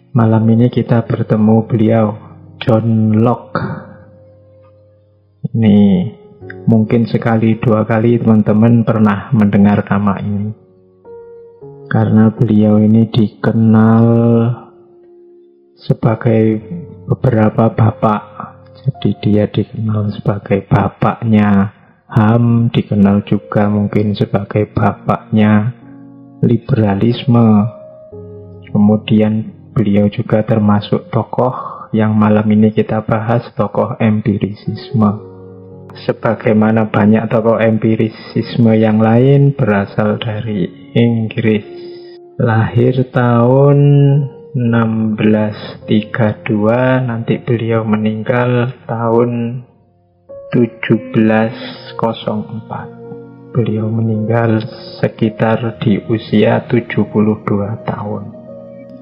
Malam ini kita bertemu beliau, John Locke. Ini mungkin sekali dua kali teman-teman pernah mendengar nama ini, karena beliau ini dikenal sebagai beberapa bapak. Jadi dia dikenal sebagai bapaknya HAM, dikenal juga mungkin sebagai bapaknya liberalisme. Kemudian beliau juga termasuk tokoh yang malam ini kita bahas, tokoh empirisisme. Sebagaimana banyak tokoh empirisisme yang lain, berasal dari Inggris. Lahir tahun 1632, nanti beliau meninggal tahun 1704. Beliau meninggal sekitar di usia 72 tahun.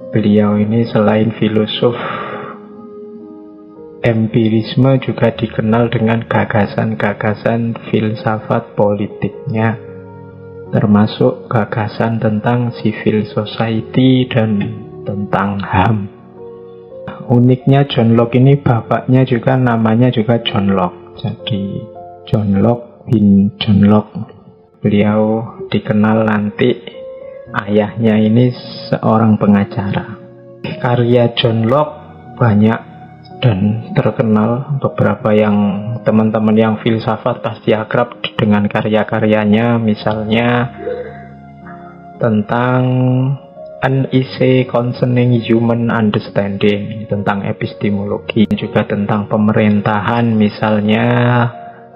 Beliau ini selain filosof empirisme juga dikenal dengan gagasan-gagasan filsafat politiknya, termasuk gagasan tentang civil society dan tentang HAM. Uniknya John Locke ini bapaknya juga namanya juga John Locke. Jadi John Locke bin John Locke. Beliau dikenal nanti ayahnya ini seorang pengacara. Karya John Locke banyak dan terkenal. Beberapa yang teman-teman yang filsafat pasti akrab dengan karya-karyanya. Misalnya tentang An Essay Concerning Human Understanding, tentang epistemologi, juga tentang pemerintahan. Misalnya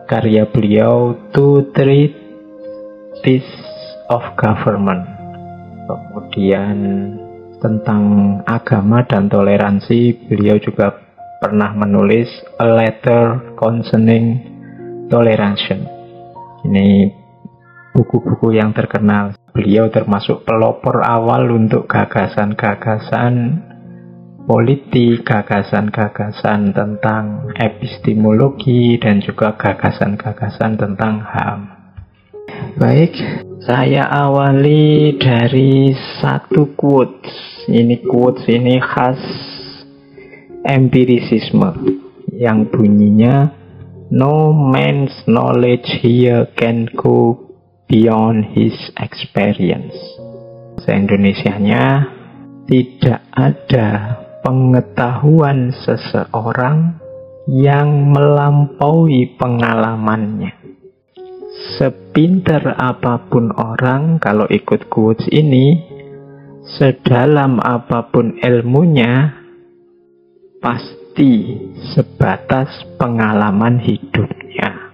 karya beliau Two Treatises of Government. Kemudian tentang agama dan toleransi, beliau juga pernah menulis A Letter Concerning Toleration. Ini buku-buku yang terkenal. Beliau termasuk pelopor awal untuk gagasan-gagasan politik, gagasan-gagasan tentang epistemologi, dan juga gagasan-gagasan tentang HAM. Baik, saya awali dari satu quotes. Ini quotes ini khas empirisisme yang bunyinya, "No man's knowledge here can go beyond his experience." Bahasa Indonesianya, tidak ada pengetahuan seseorang yang melampaui pengalamannya. Sepintar apapun orang, kalau ikut quotes ini, sedalam apapun ilmunya, pasti sebatas pengalaman hidupnya.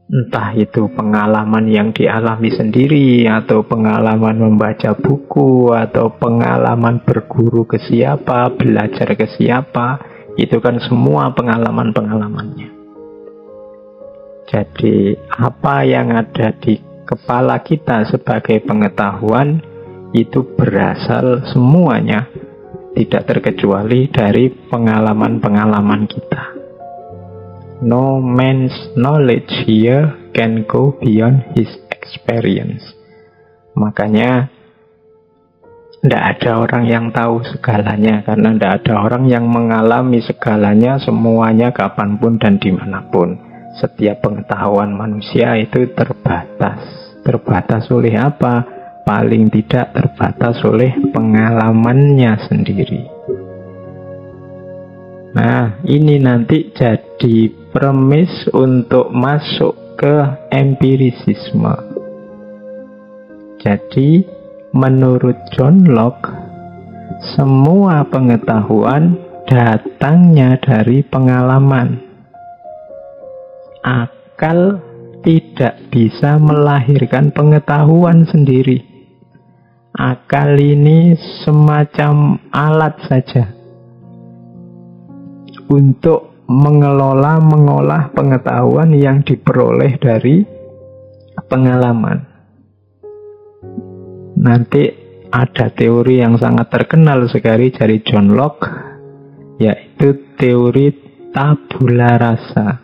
Entah itu pengalaman yang dialami sendiri, atau pengalaman membaca buku, atau pengalaman berguru ke siapa, belajar ke siapa, itu kan semua pengalaman-pengalamannya. Jadi apa yang ada di kepala kita sebagai pengetahuan itu berasal semuanya, tidak terkecuali dari pengalaman-pengalaman kita. No man's knowledge here can go beyond his experience. Makanya tidak ada orang yang tahu segalanya, karena tidak ada orang yang mengalami segalanya, semuanya, kapanpun dan dimanapun. Setiap pengetahuan manusia itu terbatas. Terbatas oleh apa? Paling tidak terbatas oleh pengalamannya sendiri. Nah, ini nanti jadi premis untuk masuk ke empirisisme. Jadi, menurut John Locke, semua pengetahuan datangnya dari pengalaman. Akal tidak bisa melahirkan pengetahuan sendiri. Akal ini semacam alat saja untuk mengolah pengetahuan yang diperoleh dari pengalaman. Nanti ada teori yang sangat terkenal sekali dari John Locke, yaitu teori tabula rasa.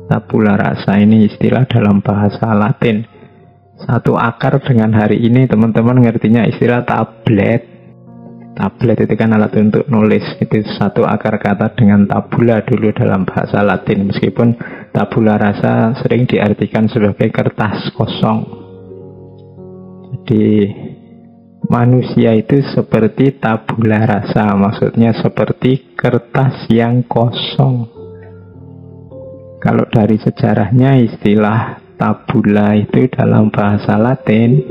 Tabula rasa ini istilah dalam bahasa Latin. Satu akar dengan hari ini teman-teman ngertinya istilah tablet. Tablet itu kan alat untuk nulis. Itu satu akar kata dengan tabula dulu dalam bahasa Latin. Meskipun tabula rasa sering diartikan sebagai kertas kosong. Jadi manusia itu seperti tabula rasa. Maksudnya seperti kertas yang kosong. Kalau dari sejarahnya istilah tabula itu dalam bahasa Latin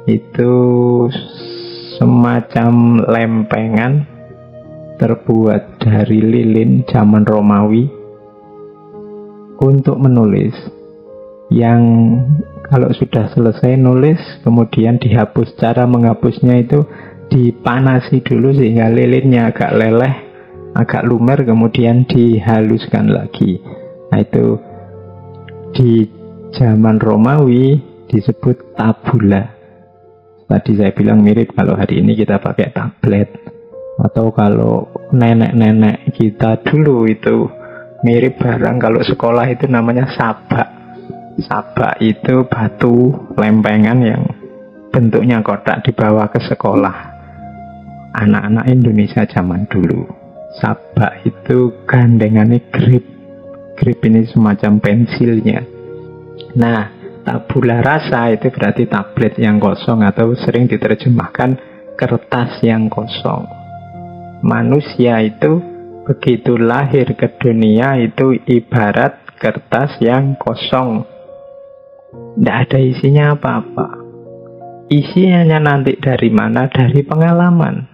itu semacam lempengan terbuat dari lilin zaman Romawi untuk menulis, yang kalau sudah selesai nulis kemudian dihapus. Cara menghapusnya itu dipanasi dulu sehingga lilinnya agak leleh, agak lumer, kemudian dihaluskan lagi. Nah itu di zaman Romawi disebut tabula. Tadi saya bilang mirip kalau hari ini kita pakai tablet. Atau kalau nenek-nenek kita dulu itu mirip barang. Kalau sekolah itu namanya sabak. Sabak itu batu lempengan yang bentuknya kotak dibawa ke sekolah. Anak-anak Indonesia zaman dulu. Sabak itu gandengannya grip. Grip ini semacam pensilnya. Nah, tabula rasa itu berarti tablet yang kosong, atau sering diterjemahkan kertas yang kosong. Manusia itu begitu lahir ke dunia itu ibarat kertas yang kosong. Tidak ada isinya apa-apa. Isinya nanti dari mana? Dari pengalaman.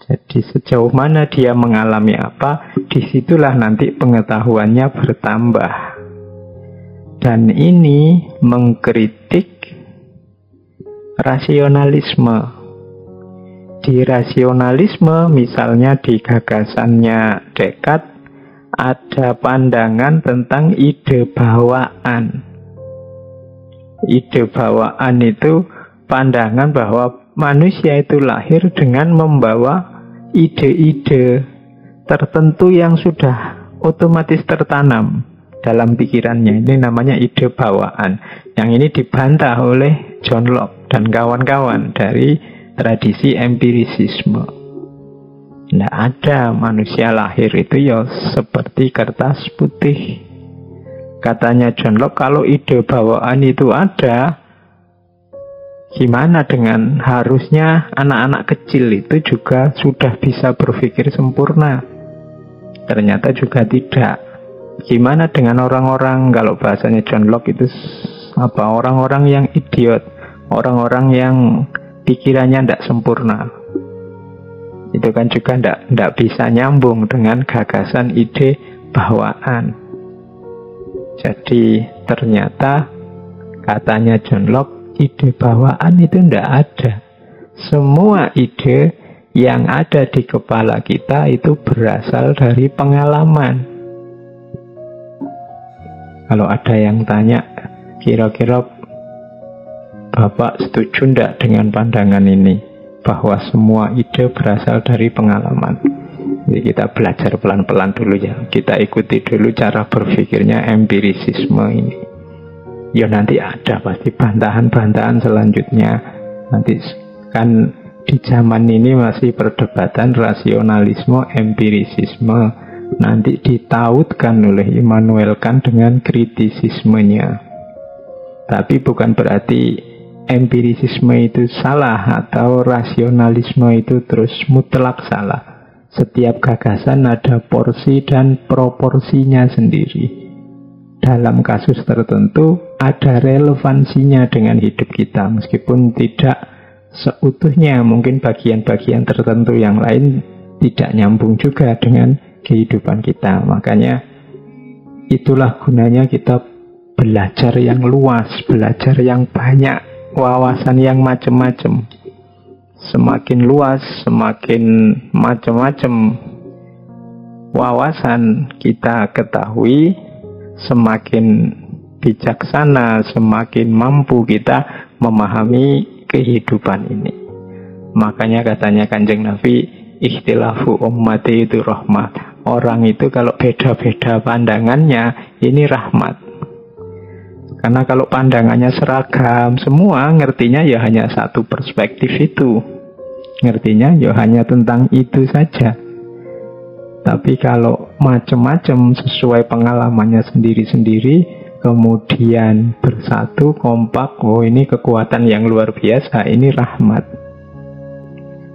Jadi sejauh mana dia mengalami apa, disitulah nanti pengetahuannya bertambah. Dan ini mengkritik rasionalisme. Di rasionalisme, misalnya di gagasannya Descartes, ada pandangan tentang ide bawaan. Ide bawaan itu pandangan bahwa manusia itu lahir dengan membawa ide-ide tertentu yang sudah otomatis tertanam dalam pikirannya. Ini namanya ide bawaan. Yang ini dibantah oleh John Locke dan kawan-kawan dari tradisi empirisisme. Tidak ada manusia lahir itu ya seperti kertas putih. Katanya John Locke, kalau ide bawaan itu ada, gimana dengan harusnya anak-anak kecil itu juga sudah bisa berpikir sempurna? Ternyata juga tidak. Gimana dengan orang-orang, kalau bahasanya John Locke itu apa? Orang-orang yang idiot, orang-orang yang pikirannya tidak sempurna. Itu kan juga tidak bisa nyambung dengan gagasan ide bawaan. Jadi ternyata katanya John Locke, ide bawaan itu tidak ada. Semua ide yang ada di kepala kita itu berasal dari pengalaman. Kalau ada yang tanya, kira-kira Bapak setuju tidak dengan pandangan ini? Bahwa semua ide berasal dari pengalaman. Jadi kita belajar pelan-pelan dulu ya. Kita ikuti dulu cara berpikirnya empirisisme ini. Ya nanti ada pasti bantahan-bantahan selanjutnya. Nanti kan di zaman ini masih perdebatan rasionalisme, empirisisme. Nanti ditautkan oleh Immanuel Kant dengan kritisismenya. Tapi bukan berarti empirisisme itu salah atau rasionalisme itu terus mutlak salah. Setiap gagasan ada porsi dan proporsinya sendiri. Dalam kasus tertentu ada relevansinya dengan hidup kita, meskipun tidak seutuhnya. Mungkin bagian-bagian tertentu yang lain tidak nyambung juga dengan kehidupan kita. Makanya itulah gunanya kita belajar yang luas, belajar yang banyak, wawasan yang macam-macam. Semakin luas, semakin macam-macam wawasan kita ketahui, semakin bijaksana, semakin mampu kita memahami kehidupan ini. Makanya katanya Kanjeng Nabi, ikhtilafu ummati itu rahmat. Orang itu kalau beda-beda pandangannya, ini rahmat. Karena kalau pandangannya seragam, semua ngertinya ya hanya satu perspektif itu. Ngertinya ya hanya tentang itu saja. Tapi kalau macam-macam sesuai pengalamannya sendiri-sendiri, kemudian bersatu, kompak, oh ini kekuatan yang luar biasa, ini rahmat.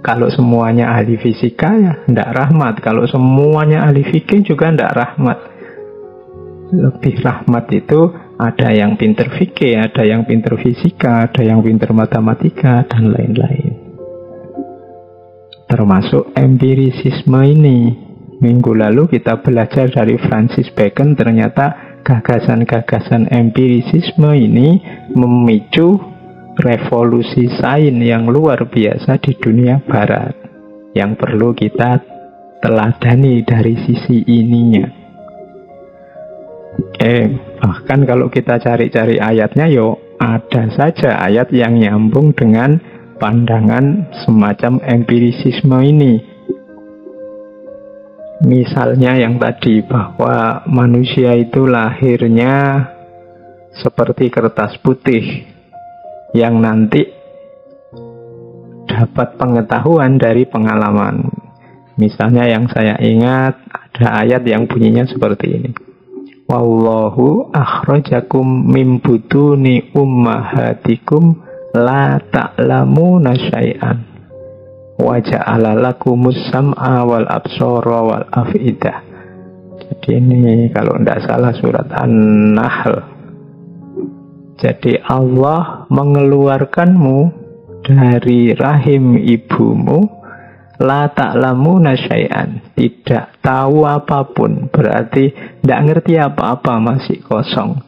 Kalau semuanya ahli fisika ya ndak rahmat. Kalau semuanya ahli fikih juga ndak rahmat. Lebih rahmat itu ada yang pinter fikih, ada yang pinter fisika, ada yang pinter matematika, dan lain-lain. Termasuk empirisisme ini. Minggu lalu kita belajar dari Francis Bacon, ternyata gagasan-gagasan empirisisme ini memicu revolusi sains yang luar biasa di dunia barat, yang perlu kita teladani dari sisi ininya. Bahkan kalau kita cari-cari ayatnya, yo ada saja ayat yang nyambung dengan pandangan semacam empirisisme ini. Misalnya yang tadi, bahwa manusia itu lahirnya seperti kertas putih yang nanti dapat pengetahuan dari pengalaman. Misalnya yang saya ingat, ada ayat yang bunyinya seperti ini. Wallahu akhrajakum min butuni ummahatikum la ta'lamuna syai'an wa ja'ala lakumus sam'a wal absara wal afidah. Jadi ini kalau tidak salah surat An-Nahl. Jadi Allah mengeluarkanmu dari rahim ibumu, la ta'lamuna syai'an, tidak tahu apapun, berarti tidak ngerti apa-apa, masih kosong.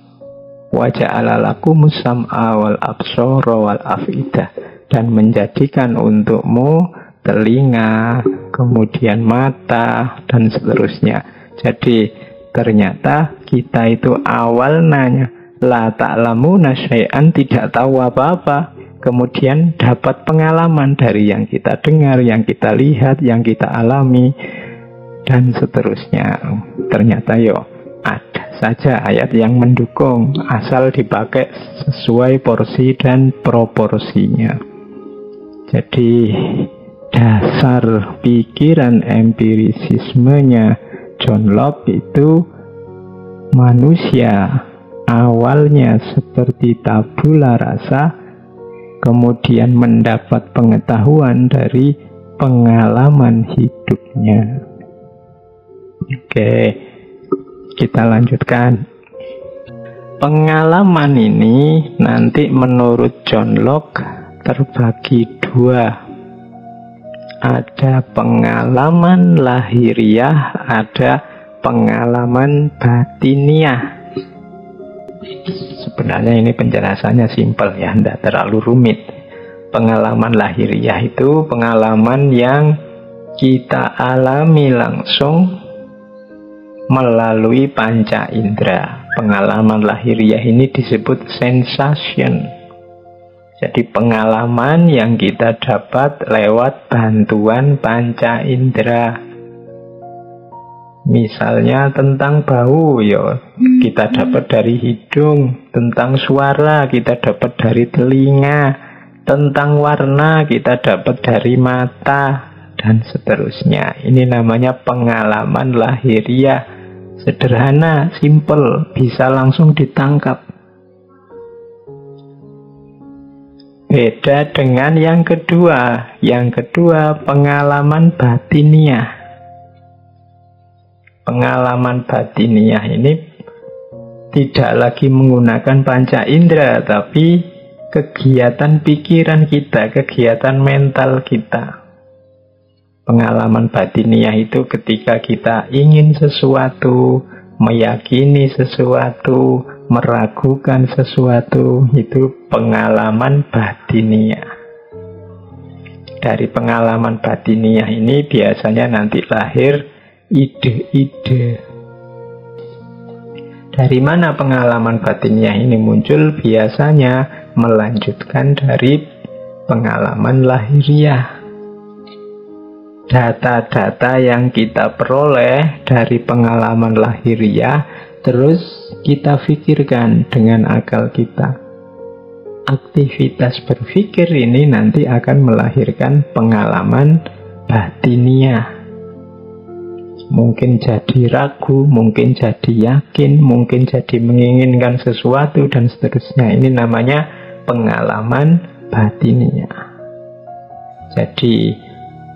Wa ja'ala lakumus sam'a wal absara wal afidah, dan menjadikan untukmu telinga, kemudian mata, dan seterusnya. Jadi ternyata kita itu awalnya la ta'lamuna syai'an, tidak tahu apa-apa. Kemudian dapat pengalaman dari yang kita dengar, yang kita lihat, yang kita alami, dan seterusnya. Ternyata yo ada saja ayat yang mendukung, asal dipakai sesuai porsi dan proporsinya. Jadi dasar pikiran empirisismenya John Locke itu manusia awalnya seperti tabula rasa, kemudian mendapat pengetahuan dari pengalaman hidupnya. Oke, kita lanjutkan. Pengalaman ini nanti menurut John Locke terbagi dua. Ada pengalaman lahiriah, ada pengalaman batiniah. Sebenarnya ini penjelasannya simpel ya, tidak terlalu rumit. Pengalaman lahiriah itu pengalaman yang kita alami langsung melalui panca indera. Pengalaman lahiriah ini disebut sensation. Jadi pengalaman yang kita dapat lewat bantuan panca indera. Misalnya tentang bau, ya kita dapat dari hidung. Tentang suara kita dapat dari telinga. Tentang warna kita dapat dari mata, dan seterusnya. Ini namanya pengalaman lahiriah. Sederhana, simple, bisa langsung ditangkap. Beda dengan yang kedua. Yang kedua pengalaman batiniah. Pengalaman batiniah ini tidak lagi menggunakan panca indera, tapi kegiatan pikiran kita, kegiatan mental kita. Pengalaman batiniah itu ketika kita ingin sesuatu, meyakini sesuatu, meragukan sesuatu, itu pengalaman batiniah. Dari pengalaman batiniah ini biasanya nanti lahir ide-ide. Dari mana pengalaman batiniah ini muncul? Biasanya melanjutkan dari pengalaman lahiriah. Data-data yang kita peroleh dari pengalaman lahiriah terus kita pikirkan dengan akal kita. Aktivitas berpikir ini nanti akan melahirkan pengalaman batiniah. Mungkin jadi ragu, mungkin jadi yakin, mungkin jadi menginginkan sesuatu, dan seterusnya. Ini namanya pengalaman batiniah. Jadi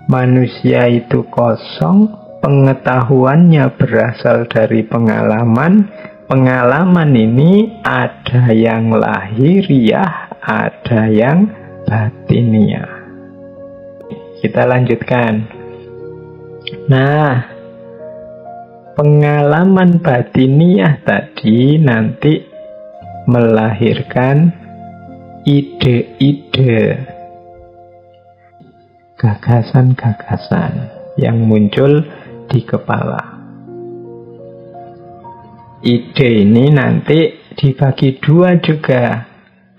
manusia itu kosong, pengetahuannya berasal dari pengalaman. Pengalaman ini ada yang lahiriah, ada yang batiniah. Kita lanjutkan. Nah, pengalaman batiniah tadi nanti melahirkan ide-ide, gagasan-gagasan yang muncul di kepala. Ide ini nanti dibagi dua juga.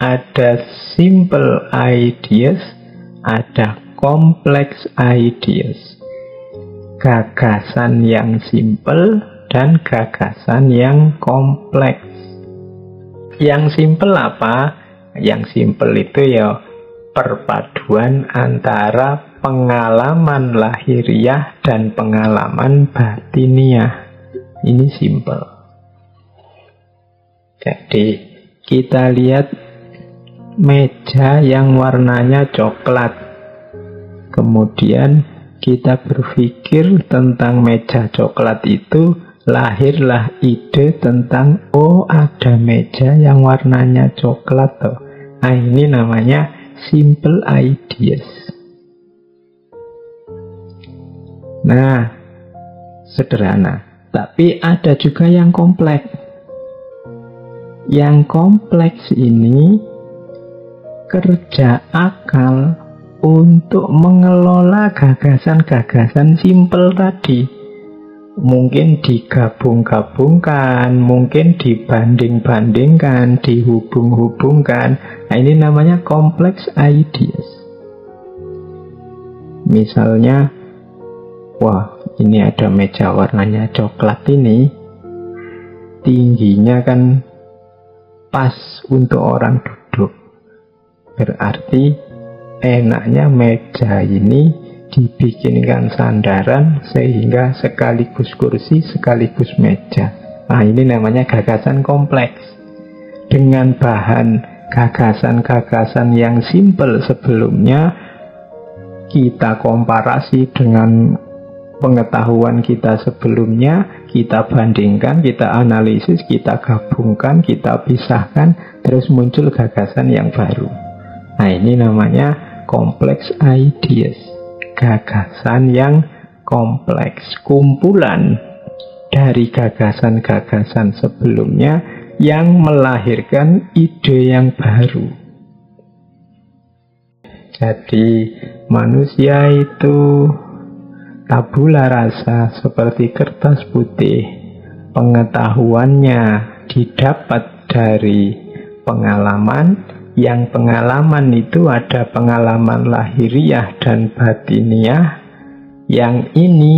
Ada simple ideas, ada complex ideas. Gagasan yang simple dan gagasan yang kompleks. Yang simple apa? Yang simple itu ya perpaduan antara pengalaman lahiriah dan pengalaman batiniah. Ini simple. Jadi kita lihat meja yang warnanya coklat. Kemudian kita berpikir tentang meja coklat itu, lahirlah ide tentang, oh ada meja yang warnanya coklat toh. Nah, ini namanya simple ideas. Nah, sederhana. Tapi ada juga yang kompleks. Yang kompleks ini kerja akal untuk mengelola gagasan-gagasan simple tadi. Mungkin digabung-gabungkan, mungkin dibanding-bandingkan, dihubung-hubungkan. Nah, ini namanya complex ideas. Misalnya, wah, ini ada meja warnanya coklat ini, tingginya kan pas untuk orang duduk. Berarti enaknya meja ini dibikinkan sandaran sehingga sekaligus kursi, sekaligus meja. Nah, ini namanya gagasan kompleks. Dengan bahan gagasan-gagasan yang simple sebelumnya, kita komparasi dengan pengetahuan kita sebelumnya, kita bandingkan, kita analisis, kita gabungkan, kita pisahkan, terus muncul gagasan yang baru. Nah, ini namanya complex ideas. Gagasan yang kompleks, kumpulan dari gagasan-gagasan sebelumnya yang melahirkan ide yang baru. Jadi manusia itu tabula rasa, seperti kertas putih. Pengetahuannya didapat dari pengalaman, yang pengalaman itu ada pengalaman lahiriah dan batiniah. Yang ini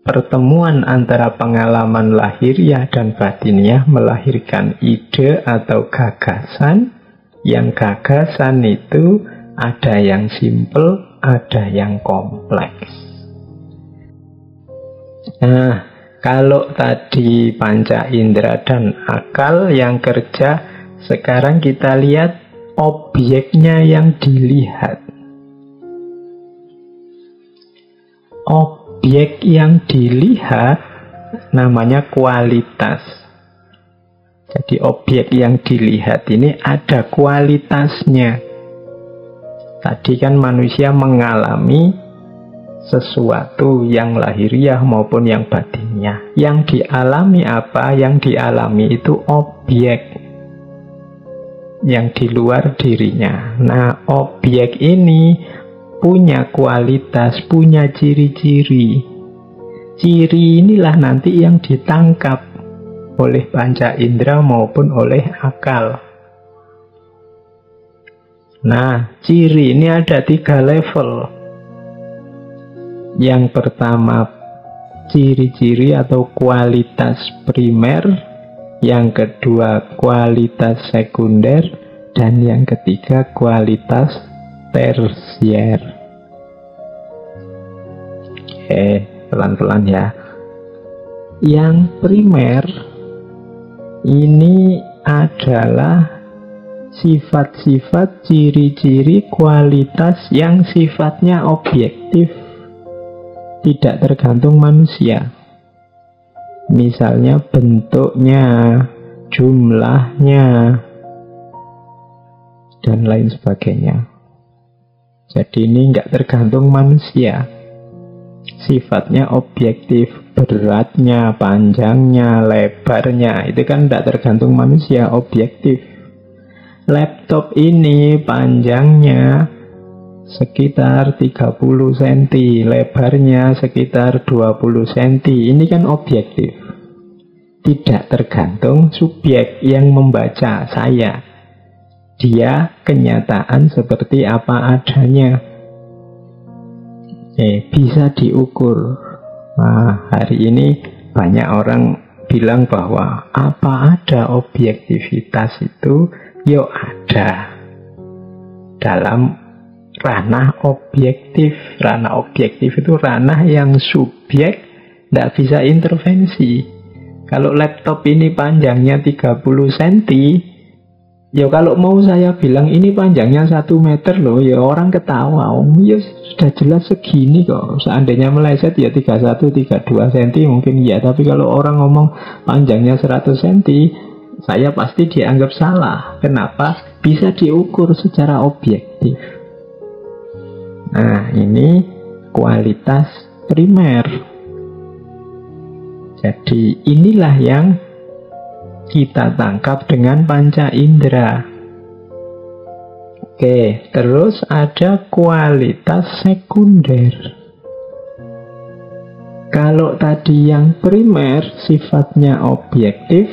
pertemuan antara pengalaman lahiriah dan batiniah melahirkan ide atau gagasan. Yang gagasan itu ada yang simple, ada yang kompleks. Nah, kalau tadi panca indera dan akal yang kerja, sekarang kita lihat objeknya yang dilihat. Objek yang dilihat namanya kualitas. Jadi objek yang dilihat ini ada kualitasnya. Tadi kan manusia mengalami sesuatu yang lahiriah maupun yang batiniah. Yang dialami apa? Yang dialami itu objek yang di luar dirinya. Nah, objek ini punya kualitas, punya ciri-ciri. Ciri inilah nanti yang ditangkap oleh panca indera maupun oleh akal. Nah, ciri ini ada 3 level. Yang pertama, ciri-ciri atau kualitas primer. yang kedua kualitas sekunder, dan yang ketiga kualitas tersier. Oke, pelan-pelan ya. Yang primer ini adalah sifat-sifat, ciri-ciri, kualitas yang sifatnya objektif, tidak tergantung manusia. Misalnya bentuknya, jumlahnya, dan lain sebagainya. Jadi ini nggak tergantung manusia. Sifatnya objektif, beratnya, panjangnya, lebarnya, itu kan nggak tergantung manusia, objektif. Laptop ini panjangnya sekitar 30 cm, lebarnya sekitar 20 cm. Ini kan objektif. Tidak tergantung subjek yang membaca, saya. Dia kenyataan seperti apa adanya. Bisa diukur. Nah, hari ini banyak orang bilang bahwa apa ada objektivitas itu? Yo ada. Dalam ranah objektif. Ranah objektif itu ranah yang subjek tidak bisa intervensi. Kalau laptop ini panjangnya 30 cm, ya kalau mau saya bilang ini panjangnya 1 meter loh, ya orang ketawa. Ya sudah jelas segini kok. Seandainya meleset ya 31, 32 cm mungkin ya. Tapi kalau orang ngomong panjangnya 100 cm, saya pasti dianggap salah. Kenapa? Bisa diukur secara objektif. Nah, ini kualitas primer. Jadi inilah yang kita tangkap dengan panca indera. Oke, terus ada kualitas sekunder. Kalau tadi yang primer sifatnya objektif,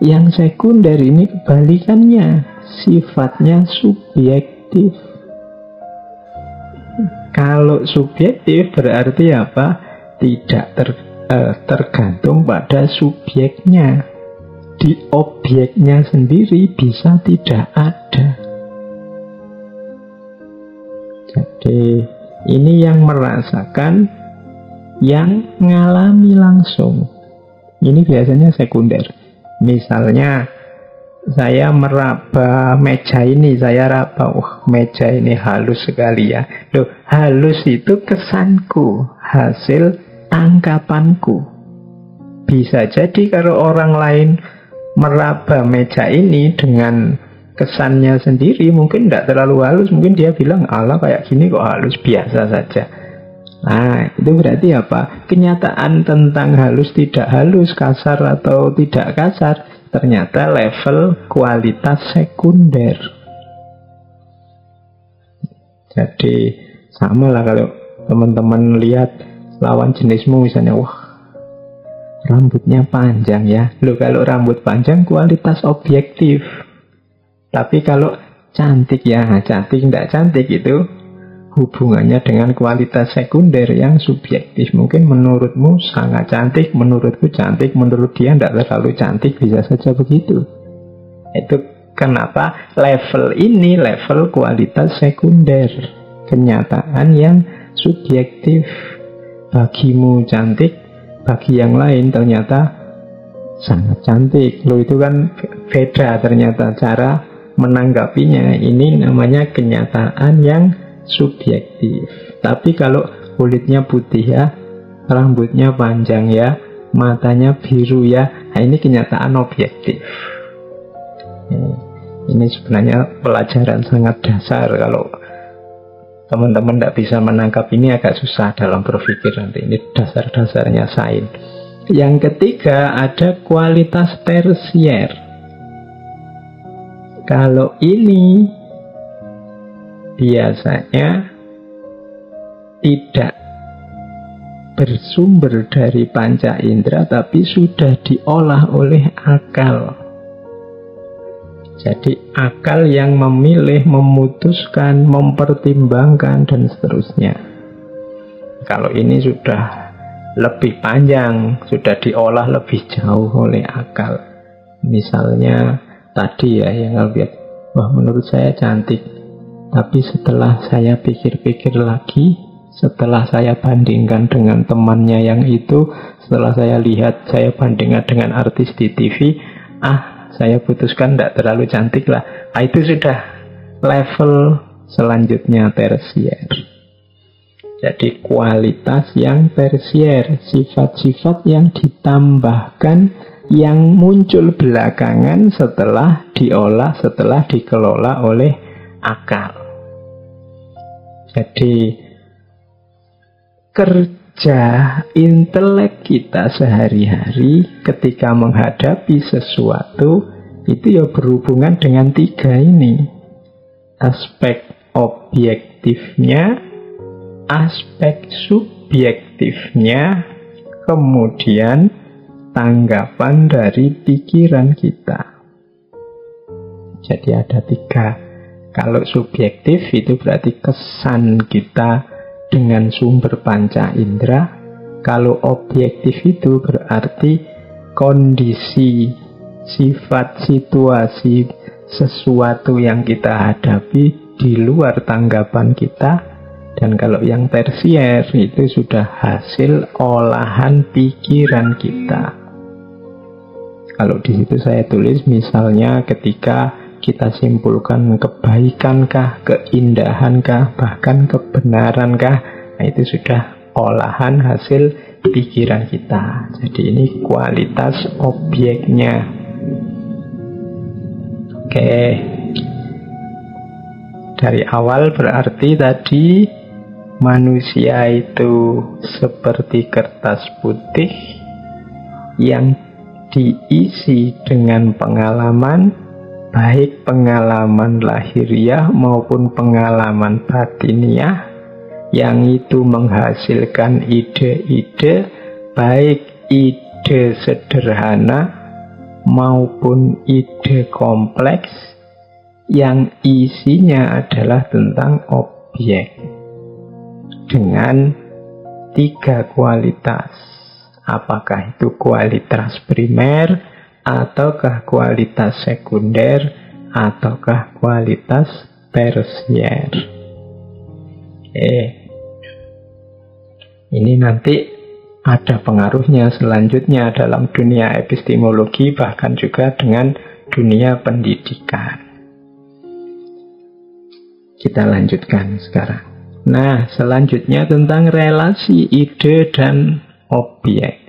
yang sekunder ini kebalikannya, sifatnya subjektif. Kalau subjektif berarti apa? Tidak tergantung pada subjeknya. Di objeknya sendiri bisa tidak ada. Jadi ini yang merasakan, yang ngalami langsung. Ini biasanya sekunder. Misalnya saya meraba meja ini, saya raba, meja ini halus sekali ya. Loh, halus itu kesanku, hasil tangkapanku. Bisa jadi kalau orang lain meraba meja ini dengan kesannya sendiri, mungkin tidak terlalu halus, mungkin dia bilang, alah kayak gini kok halus, biasa saja. Nah, itu berarti apa? Kenyataan tentang halus tidak halus, kasar atau tidak kasar, ternyata level kualitas sekunder. Jadi sama lah kalau teman-teman lihat lawan jenismu misalnya, wah rambutnya panjang ya. Loh, kalau rambut panjang kualitas objektif. Tapi kalau cantik ya, cantik tidak cantik itu hubungannya dengan kualitas sekunder yang subjektif. Mungkin menurutmu sangat cantik, menurutku cantik, menurut dia tidak terlalu cantik, bisa saja begitu. Itu kenapa level ini level kualitas sekunder, kenyataan yang subjektif. Bagimu cantik, bagi yang lain ternyata sangat cantik. Loh, itu kan beda ternyata cara menanggapinya. Ini namanya kenyataan yang subjektif. Tapi kalau kulitnya putih ya, rambutnya panjang ya, matanya biru ya, nah ini kenyataan objektif. Ini sebenarnya pelajaran sangat dasar. Kalau teman-teman tidak bisa menangkap ini agak susah dalam berpikir nanti. Ini dasar-dasarnya sains. Yang ketiga ada kualitas tersier. Kalau ini biasanya tidak bersumber dari panca indera, tapi sudah diolah oleh akal. Jadi akal yang memilih, memutuskan, mempertimbangkan, dan seterusnya. Kalau ini sudah lebih panjang, sudah diolah lebih jauh oleh akal. Misalnya tadi ya, yang lihat, wah menurut saya cantik, tapi setelah saya pikir-pikir lagi, setelah saya bandingkan dengan temannya yang itu, setelah saya lihat, saya bandingkan dengan artis di TV, saya putuskan tidak terlalu cantik lah. Itu sudah level selanjutnya tersier. Jadi kualitas yang tersier, sifat-sifat yang ditambahkan, yang muncul belakangan setelah diolah, setelah dikelola oleh akal. Jadi kerja intelek kita sehari-hari ketika menghadapi sesuatu itu ya berhubungan dengan tiga ini. Aspek objektifnya, aspek subjektifnya, kemudian tanggapan dari pikiran kita. Jadi ada tiga. Kalau subjektif itu berarti kesan kita dengan sumber panca indera. Kalau objektif itu berarti kondisi, sifat, situasi, sesuatu yang kita hadapi di luar tanggapan kita. Dan kalau yang tersier itu sudah hasil olahan pikiran kita. Kalau di situ saya tulis misalnya ketika kita simpulkan kebaikan-kah, keindahan-kah, bahkan kebenaran-kah, nah itu sudah olahan hasil pikiran kita. Jadi ini kualitas objeknya. Oke. Dari awal berarti tadi manusia itu seperti kertas putih yang diisi dengan pengalaman, baik pengalaman lahiriah maupun pengalaman batiniah, yang itu menghasilkan ide-ide, baik ide sederhana maupun ide kompleks, yang isinya adalah tentang objek dengan tiga kualitas. Apakah itu kualitas primer, ataukah kualitas sekunder, ataukah kualitas tersier. Ini nanti ada pengaruhnya selanjutnya dalam dunia epistemologi, bahkan juga dengan dunia pendidikan. Kita lanjutkan sekarang. Nah, selanjutnya tentang relasi ide dan objek.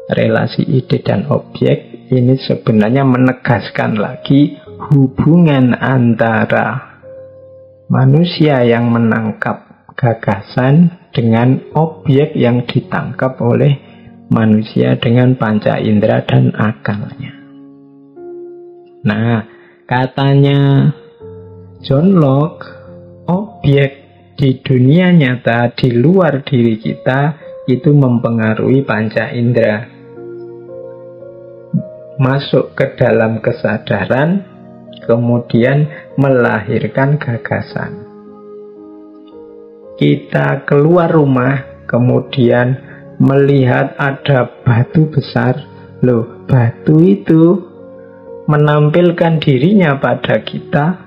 Relasi ide dan objek ini sebenarnya menegaskan lagi hubungan antara manusia yang menangkap gagasan dengan objek yang ditangkap oleh manusia dengan panca indera dan akalnya. Nah, katanya John Locke, objek di dunia nyata, di luar diri kita, itu mempengaruhi panca indera. Masuk ke dalam kesadaran, kemudian melahirkan gagasan. Kita keluar rumah, kemudian melihat ada batu besar. Loh, batu itu menampilkan dirinya pada kita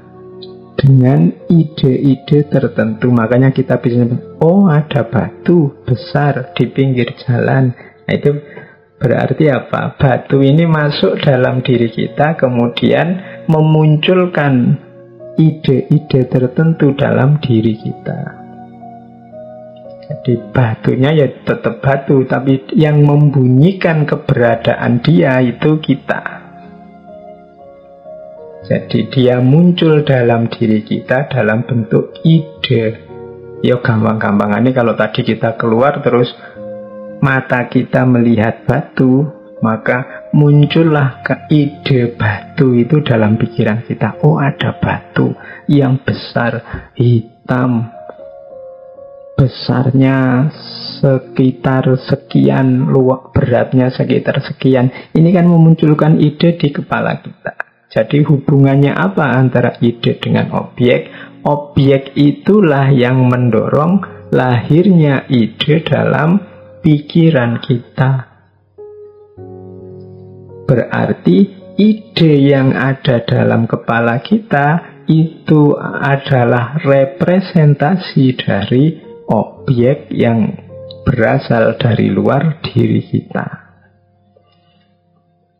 dengan ide-ide tertentu. Makanya kita bisa, oh ada batu besar di pinggir jalan. Nah itu berarti apa? Batu ini masuk dalam diri kita, kemudian memunculkan ide-ide tertentu dalam diri kita. Jadi batunya ya tetap batu, tapi yang membunyikan keberadaan dia itu kita. Jadi dia muncul dalam diri kita dalam bentuk ide. Ya gampang-gampangannya kalau tadi kita keluar terus mata kita melihat batu, maka muncullah ke ide batu itu dalam pikiran kita. Oh ada batu yang besar, hitam, besarnya sekitar sekian, beratnya sekitar sekian. Ini kan memunculkan ide di kepala kita. Jadi hubungannya apa antara ide dengan objek? Objek itulah yang mendorong lahirnya ide dalam pikiran kita. Berarti ide yang ada dalam kepala kita itu adalah representasi dari objek yang berasal dari luar diri kita.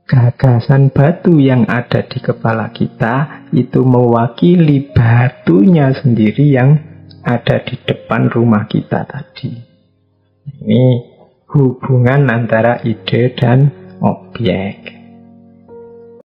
Gagasan batu yang ada di kepala kita itu mewakili batunya sendiri yang ada di depan rumah kita tadi. Ini hubungan antara ide dan objek.